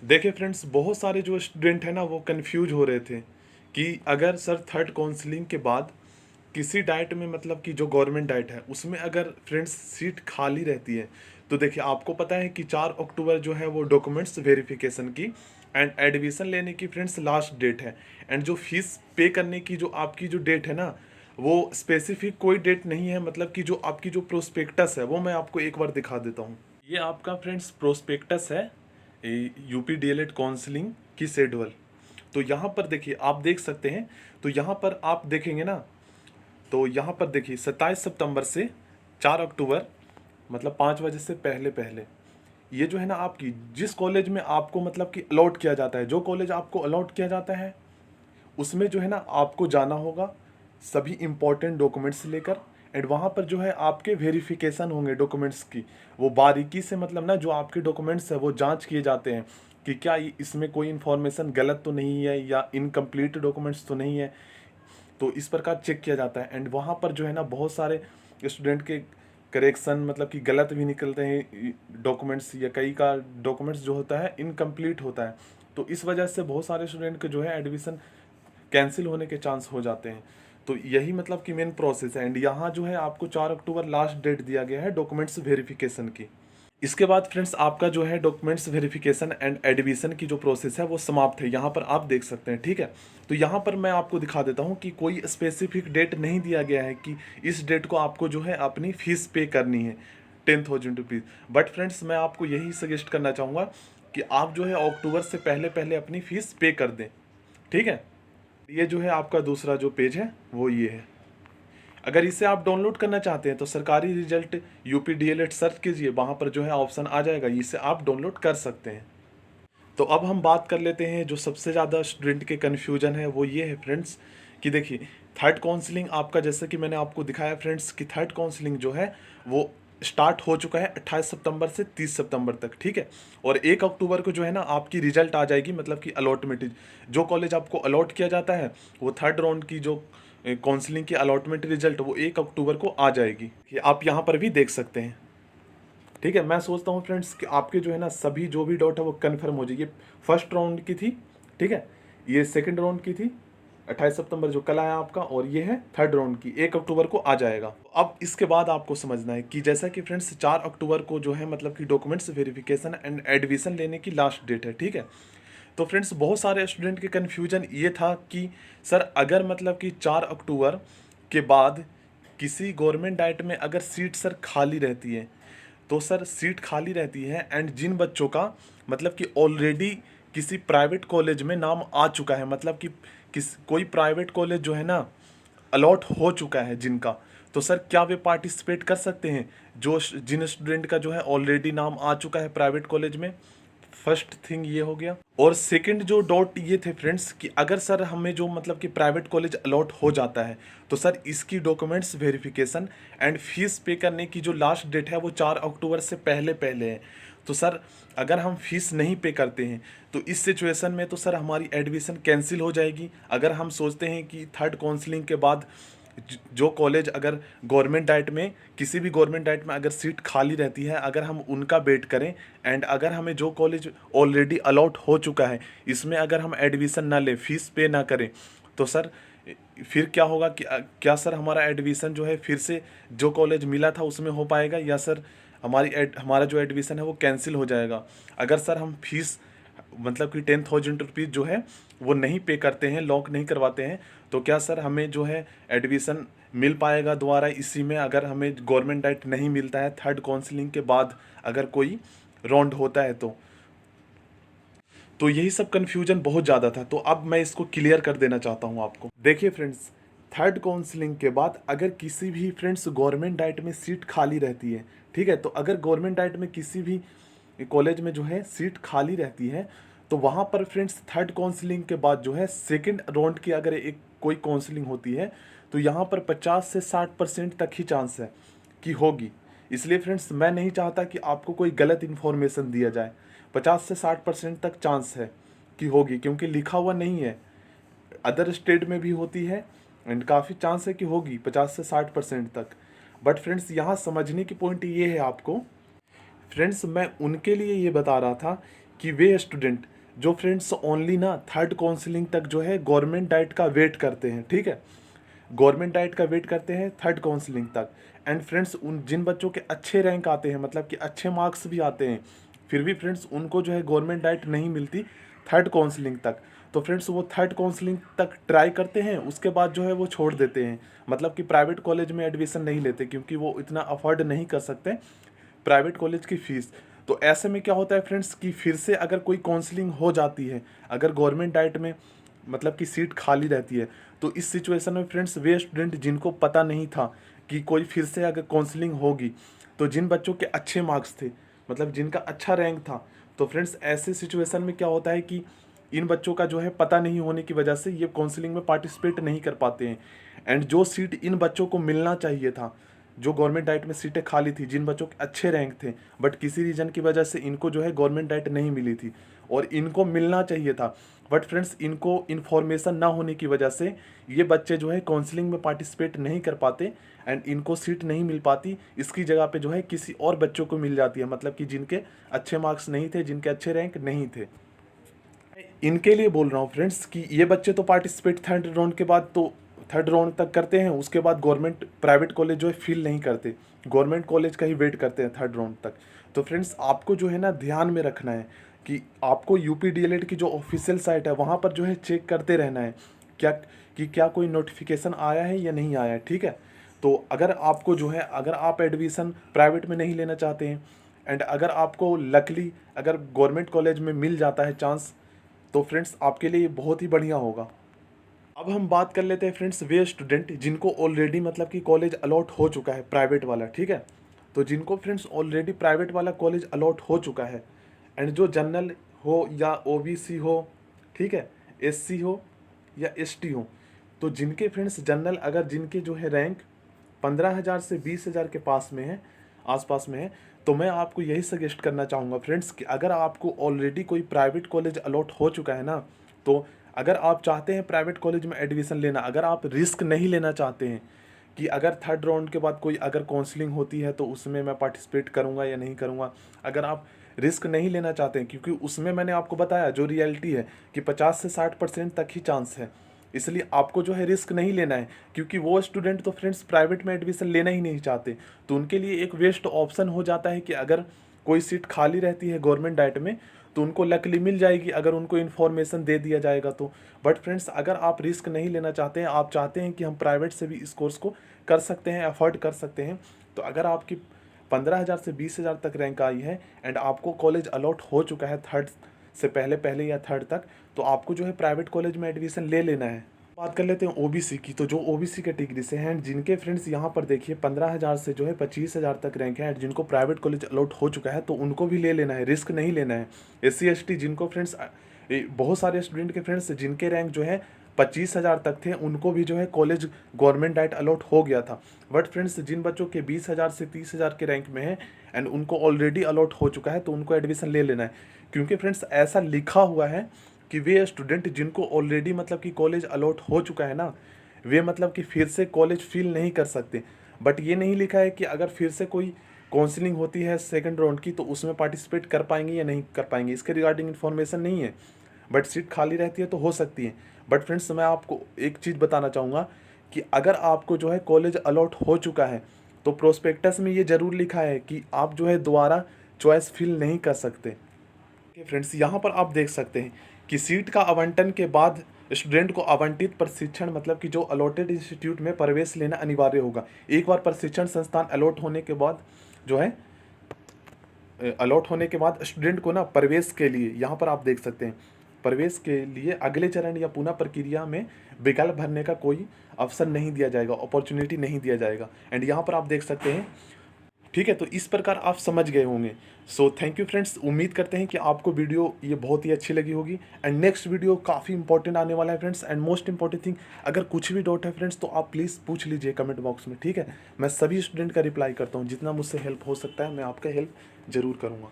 देखिए फ्रेंड्स, बहुत सारे जो स्टूडेंट हैं ना वो कंफ्यूज हो रहे थे कि अगर सर थर्ड काउंसलिंग के बाद किसी डाइट में, मतलब कि जो गवर्नमेंट डाइट है उसमें अगर फ्रेंड्स सीट खाली रहती है, तो देखिए आपको पता है कि 4 अक्टूबर जो है वो डॉक्यूमेंट्स वेरिफिकेशन की एंड एडमिशन लेने की फ्रेंड्स लास्ट डेट है। एंड जो फीस पे करने की जो आपकी जो डेट है ना, वो स्पेसिफिक कोई डेट नहीं है। मतलब कि जो आपकी जो प्रोस्पेक्टस है वो मैं आपको एक बार दिखा देता हूँ। ये आपका फ्रेंड्स प्रोस्पेक्टस है यूपी डीएलएड काउंसलिंग की शेड्यूल। तो यहाँ पर देखिए, आप देख सकते हैं। तो यहाँ पर आप देखेंगे ना, तो यहाँ पर देखिए 27 सितंबर से 4 अक्टूबर, मतलब 5 बजे से पहले पहले ये जो है ना आपकी जिस कॉलेज में आपको मतलब कि अलॉट किया जाता है, जो कॉलेज आपको अलॉट किया जाता है उसमें जो है ना आपको जाना होगा सभी इंपॉर्टेंट डॉक्यूमेंट्स लेकर। एंड वहाँ पर जो है आपके वेरिफिकेशन होंगे डॉक्यूमेंट्स की, वो बारीकी से, मतलब ना जो आपके डॉक्यूमेंट्स है वो जांच किए जाते हैं कि क्या इसमें कोई इन्फॉर्मेशन गलत तो नहीं है या इनकम्प्लीट डॉक्यूमेंट्स तो नहीं है। तो इस प्रकार चेक किया जाता है। एंड वहाँ पर जो है ना बहुत सारे स्टूडेंट के करेक्शन, मतलब कि गलत भी निकलते हैं डॉक्यूमेंट्स, या कई का डॉक्यूमेंट्स जो होता है इनकम्प्लीट होता है। तो इस वजह से बहुत सारे स्टूडेंट के जो है एडमिशन कैंसिल होने के चांस हो जाते हैं। तो यही मतलब कि मेन प्रोसेस है। एंड यहाँ जो है आपको 4 अक्टूबर लास्ट डेट दिया गया है डॉक्यूमेंट्स वेरिफिकेशन की। इसके बाद फ्रेंड्स आपका जो है डॉक्यूमेंट्स वेरिफिकेशन एंड एडमिशन की जो प्रोसेस है वो समाप्त है, यहाँ पर आप देख सकते हैं। ठीक है, तो यहाँ पर मैं आपको दिखा देता हूँ कि कोई स्पेसिफिक डेट नहीं दिया गया है कि इस डेट को आपको जो है अपनी फीस पे करनी है 10,000 रुपीज़। बट फ्रेंड्स, मैं आपको यही सजेस्ट करना चाहूँगा कि आप जो है अक्टूबर से पहले पहले अपनी फ़ीस पे कर दें। ठीक है, ये जो है आपका दूसरा जो पेज है वो ये है। अगर इसे आप डाउनलोड करना चाहते हैं तो सरकारी रिजल्ट यूपी डीएलएड सर्च कीजिए, वहाँ पर जो है ऑप्शन आ जाएगा, इसे आप डाउनलोड कर सकते हैं। तो अब हम बात कर लेते हैं जो सबसे ज़्यादा स्टूडेंट के कन्फ्यूजन है वो ये है फ्रेंड्स कि देखिए थर्ड काउंसलिंग आपका, जैसे कि मैंने आपको दिखाया फ्रेंड्स कि थर्ड काउंसलिंग जो है वो स्टार्ट हो चुका है 28 सितंबर से 30 सितंबर तक। ठीक है, और 1 अक्टूबर को जो है ना आपकी रिजल्ट आ जाएगी, मतलब कि अलॉटमेंट, जो कॉलेज आपको अलॉट किया जाता है वो थर्ड राउंड की जो काउंसलिंग की अलॉटमेंट रिजल्ट वो 1 अक्टूबर को आ जाएगी। ये आप यहाँ पर भी देख सकते हैं। ठीक है, मैं सोचता हूँ फ्रेंड्स कि आपके जो है ना सभी जो भी डाउट है वो कन्फर्म हो जाए। ये फर्स्ट राउंड की थी, ठीक है, ये सेकंड राउंड की थी 28 सितंबर जो कल आया आपका, और ये है थर्ड राउंड की 1 अक्टूबर को आ जाएगा। अब इसके बाद आपको समझना है कि जैसा कि फ्रेंड्स 4 अक्टूबर को जो है मतलब कि डॉक्यूमेंट्स वेरिफिकेशन एंड एडमिशन लेने की लास्ट डेट है। ठीक है, तो फ्रेंड्स बहुत सारे स्टूडेंट के कन्फ्यूजन ये था कि सर अगर मतलब कि 4 अक्टूबर के बाद किसी गवर्नमेंट डाइट में अगर सीट सर खाली रहती है, तो सर सीट खाली रहती है एंड जिन बच्चों का मतलब कि ऑलरेडी किसी प्राइवेट कॉलेज में नाम आ चुका है, मतलब कि कोई प्राइवेट कॉलेज जो है ना अलॉट हो चुका है जिनका, तो सर क्या वे पार्टिसिपेट कर सकते हैं, जो जिन स्टूडेंट का जो है ऑलरेडी नाम आ चुका है प्राइवेट कॉलेज में। फर्स्ट थिंग ये हो गया। और सेकंड जो डॉट ये थे फ्रेंड्स कि अगर सर हमें जो मतलब कि प्राइवेट कॉलेज अलॉट हो जाता है तो सर इसकी डॉक्यूमेंट्स वेरिफिकेशन एंड फीस पे करने की जो लास्ट डेट है वो 4 अक्टूबर से पहले पहले है। तो सर अगर हम फीस नहीं पे करते हैं तो इस सिचुएशन में तो सर हमारी एडमिशन कैंसिल हो जाएगी। अगर हम सोचते हैं कि थर्ड काउंसलिंग के बाद जो कॉलेज अगर गवर्नमेंट डाइट में, किसी भी गवर्नमेंट डाइट में अगर सीट खाली रहती है, अगर हम उनका वेट करें एंड अगर हमें जो कॉलेज ऑलरेडी अलॉट हो चुका है इसमें अगर हम एडमिशन ना लें, फीस पे ना करें, तो सर फिर क्या होगा कि क्या सर हमारा एडमिशन जो है फिर से जो कॉलेज मिला था उसमें हो पाएगा, या सर हमारा जो एडमिशन है वो कैंसिल हो जाएगा। अगर सर हम फीस मतलब कि 10,000 रुपीज़ जो है वो नहीं पे करते हैं, लॉक नहीं करवाते हैं, तो क्या सर हमें जो है एडमिशन मिल पाएगा दोबारा इसी में, अगर हमें गवर्नमेंट डाइट नहीं मिलता है थर्ड काउंसलिंग के बाद अगर कोई राउंड होता है तो यही सब कन्फ्यूजन बहुत ज़्यादा था। तो अब मैं इसको क्लियर कर देना चाहता हूँ आपको। देखिए फ्रेंड्स, थर्ड काउंसलिंग के बाद अगर किसी भी फ्रेंड्स गवर्नमेंट डाइट में सीट खाली रहती है, ठीक है, तो अगर गवर्नमेंट डाइट में किसी भी कॉलेज में जो है सीट खाली रहती है तो वहाँ पर फ्रेंड्स थर्ड काउंसलिंग के बाद जो है सेकंड राउंड की अगर एक कोई काउंसलिंग होती है तो यहाँ पर 50 से 60% तक ही चांस है कि होगी। इसलिए फ्रेंड्स मैं नहीं चाहता कि आपको कोई गलत इन्फॉर्मेशन दिया जाए। 50 से 60% तक चांस है कि होगी, क्योंकि लिखा हुआ नहीं है, अदर स्टेट में भी होती है एंड काफ़ी चांस है कि होगी 50 से 60% तक। बट फ्रेंड्स यहाँ समझने की पॉइंट ये है आपको, फ्रेंड्स मैं उनके लिए ये बता रहा था कि वे स्टूडेंट जो फ्रेंड्स ओनली ना थर्ड काउंसलिंग तक जो है गवर्नमेंट डाइट का वेट करते हैं, ठीक है, गवर्नमेंट डाइट का वेट करते हैं थर्ड काउंसलिंग तक। एंड फ्रेंड्स उन जिन बच्चों के अच्छे रैंक आते हैं, मतलब कि अच्छे मार्क्स भी आते हैं, फिर भी फ्रेंड्स उनको जो है गवर्नमेंट डाइट नहीं मिलती थर्ड काउंसलिंग तक। तो फ्रेंड्स वो थर्ड काउंसलिंग तक ट्राई करते हैं, उसके बाद जो है वो छोड़ देते हैं, मतलब कि प्राइवेट कॉलेज में एडमिशन नहीं लेते क्योंकि वो इतना अफोर्ड नहीं कर सकते प्राइवेट कॉलेज की फ़ीस। तो ऐसे में क्या होता है फ्रेंड्स कि फिर से अगर कोई काउंसलिंग हो जाती है, अगर गवर्नमेंट डाइट में मतलब कि सीट खाली रहती है, तो इस सिचुएशन में फ्रेंड्स वे स्टूडेंट जिनको पता नहीं था कि कोई फिर से अगर काउंसलिंग होगी, तो जिन बच्चों के अच्छे मार्क्स थे, मतलब जिनका अच्छा रैंक था, तो फ्रेंड्स ऐसे सिचुएशन में क्या होता है कि इन बच्चों का जो है पता नहीं होने की वजह से ये काउंसलिंग में पार्टिसिपेट नहीं कर पाते हैं। एंड जो सीट इन बच्चों को मिलना चाहिए था, जो गवर्नमेंट डाइट में सीटें खाली थी, जिन बच्चों के अच्छे रैंक थे, बट किसी रीजन की वजह से इनको जो है गवर्नमेंट डाइट नहीं मिली थी और इनको मिलना चाहिए था, बट फ्रेंड्स इनको इन्फॉर्मेशन ना होने की वजह से ये बच्चे जो है काउंसलिंग में पार्टिसिपेट नहीं कर पाते एंड इनको सीट नहीं मिल पाती। इसकी जगह पे जो है किसी और बच्चों को मिल जाती है, मतलब कि जिनके अच्छे मार्क्स नहीं थे, जिनके अच्छे रैंक नहीं थे। इनके लिए बोल रहा हूँ फ्रेंड्स कि ये बच्चे तो पार्टिसिपेट थर्ड राउंड के बाद तो थर्ड राउंड तक करते हैं, उसके बाद गवर्नमेंट प्राइवेट कॉलेज जो है फील नहीं करते, गवर्नमेंट कॉलेज का ही वेट करते हैं थर्ड राउंड तक। तो फ्रेंड्स आपको जो है ना ध्यान में रखना है कि आपको यूपी डीएलएड की जो ऑफिशियल साइट है वहाँ पर जो है चेक करते रहना है क्या कि क्या कोई नोटिफिकेशन आया है या नहीं आया है, ठीक है। तो अगर आपको जो है, अगर आप एडमिशन प्राइवेट में नहीं लेना चाहते हैं एंड अगर आपको लकली अगर गवर्नमेंट कॉलेज में मिल जाता है चांस, तो फ्रेंड्स आपके लिए बहुत ही बढ़िया होगा। अब हम बात कर लेते हैं फ्रेंड्स वे स्टूडेंट जिनको ऑलरेडी मतलब कि कॉलेज अलॉट हो चुका है प्राइवेट वाला, ठीक है। तो जिनको फ्रेंड्स ऑलरेडी प्राइवेट वाला कॉलेज अलॉट हो चुका है एंड जो जनरल हो या ओबीसी हो, ठीक है, एससी हो या एसटी हो, तो जिनके फ्रेंड्स जनरल अगर जिनके जो है रैंक 15,000 से 20,000 के पास में है, आसपास में है, तो मैं आपको यही सजेस्ट करना चाहूँगा फ्रेंड्स कि अगर आपको ऑलरेडी कोई प्राइवेट कॉलेज अलॉट हो चुका है ना, तो अगर आप चाहते हैं प्राइवेट कॉलेज में एडमिशन लेना, अगर आप रिस्क नहीं लेना चाहते हैं कि अगर थर्ड राउंड के बाद कोई अगर काउंसलिंग होती है तो उसमें मैं पार्टिसिपेट करूँगा या नहीं करूँगा, अगर आप रिस्क नहीं लेना चाहते हैं, क्योंकि उसमें मैंने आपको बताया जो रियलिटी है कि 50 से 60% तक ही चांस है, इसलिए आपको जो है रिस्क नहीं लेना है, क्योंकि वो स्टूडेंट तो फ्रेंड्स प्राइवेट में एडमिशन लेना ही नहीं चाहते, तो उनके लिए एक वेस्ट ऑप्शन हो जाता है कि अगर कोई सीट खाली रहती है गवर्नमेंट डाइट में तो उनको लकली मिल जाएगी अगर उनको इन्फॉर्मेशन दे दिया जाएगा तो। बट फ्रेंड्स अगर आप रिस्क नहीं लेना चाहते हैं, आप चाहते हैं कि हम प्राइवेट से भी इस कोर्स को कर सकते हैं, अफोर्ड कर सकते हैं, तो अगर आपकी 15,000 से 20,000 तक रैंक आई है एंड आपको कॉलेज अलॉट हो चुका है थर्ड से पहले पहले या थर्ड तक, तो आपको जो है प्राइवेट कॉलेज में एडमिशन ले लेना है। बात कर लेते हैं ओबीसी की, तो जो ओबीसी कैटेगरी से हैं जिनके फ्रेंड्स यहाँ पर देखिए 15,000 से जो है 25,000 तक रैंक है, जिनको प्राइवेट कॉलेज अलॉट हो चुका है तो उनको भी ले लेना है, रिस्क नहीं लेना है। एससी एसटी जिनको फ्रेंड्स बहुत सारे स्टूडेंट के फ्रेंड्स जिनके रैंक जो है 25,000 तक थे उनको भी जो है कॉलेज गवर्नमेंट डाइट अलॉट हो गया था। बट फ्रेंड्स जिन बच्चों के 20,000 से 30,000 के रैंक में है एंड उनको ऑलरेडी अलॉट हो चुका है तो उनको एडमिशन ले लेना है, क्योंकि फ्रेंड्स ऐसा लिखा हुआ है कि वे स्टूडेंट जिनको ऑलरेडी मतलब कि कॉलेज अलॉट हो चुका है ना, वे मतलब कि फिर से कॉलेज फील नहीं कर सकते। बट ये नहीं लिखा है कि अगर फिर से कोई काउंसलिंग होती है सेकंड राउंड की तो उसमें पार्टिसिपेट कर पाएंगे या नहीं कर पाएंगे, इसके रिगार्डिंग इन्फॉर्मेशन नहीं है। बट सीट खाली रहती है तो हो सकती है। बट फ्रेंड्स मैं आपको एक चीज़ बताना चाहूँगा कि अगर आपको जो है कॉलेज अलॉट हो चुका है तो प्रोस्पेक्टस में ये ज़रूर लिखा है कि आप जो है दोबारा चॉइस फिल नहीं कर सकते। फ्रेंड्स यहाँ पर आप देख सकते हैं कि सीट का आवंटन के बाद स्टूडेंट को आवंटित प्रशिक्षण मतलब कि जो अलॉटेड इंस्टीट्यूट में प्रवेश लेना अनिवार्य होगा। एक बार प्रशिक्षण संस्थान अलॉट होने के बाद जो है अलॉट होने के बाद स्टूडेंट को ना प्रवेश के लिए यहाँ पर आप देख सकते हैं प्रवेश के लिए अगले चरण या पुनः प्रक्रिया में विकल्प भरने का कोई अवसर नहीं दिया जाएगा, अपॉर्चुनिटी नहीं दिया जाएगा। एंड यहाँ पर आप देख सकते हैं, ठीक है। तो इस प्रकार आप समझ गए होंगे। सो थैंक यू फ्रेंड्स, उम्मीद करते हैं कि आपको वीडियो ये बहुत ही अच्छी लगी होगी एंड नेक्स्ट वीडियो काफ़ी इंपॉर्टेंट आने वाला है friends. And most important thing, अगर कुछ भी डाउट है फ्रेंड्स तो आप प्लीज़ पूछ लीजिए कमेंट बॉक्स में, ठीक है। मैं सभी स्टूडेंट का रिप्लाई करता हूँ, जितना मुझसे हेल्प हो सकता है मैं आपका हेल्प ज़रूर करूँगा।